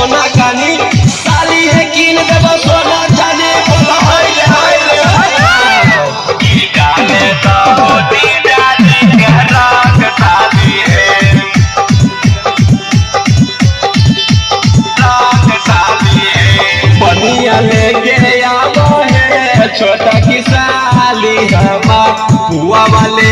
सोना चांदी साली है कीन देव सोना चांदी बोला हाय जाने तो होती जाती गहरा कटाली है बनिया लेके आवो है छोटा की साली हमार बुआ वाले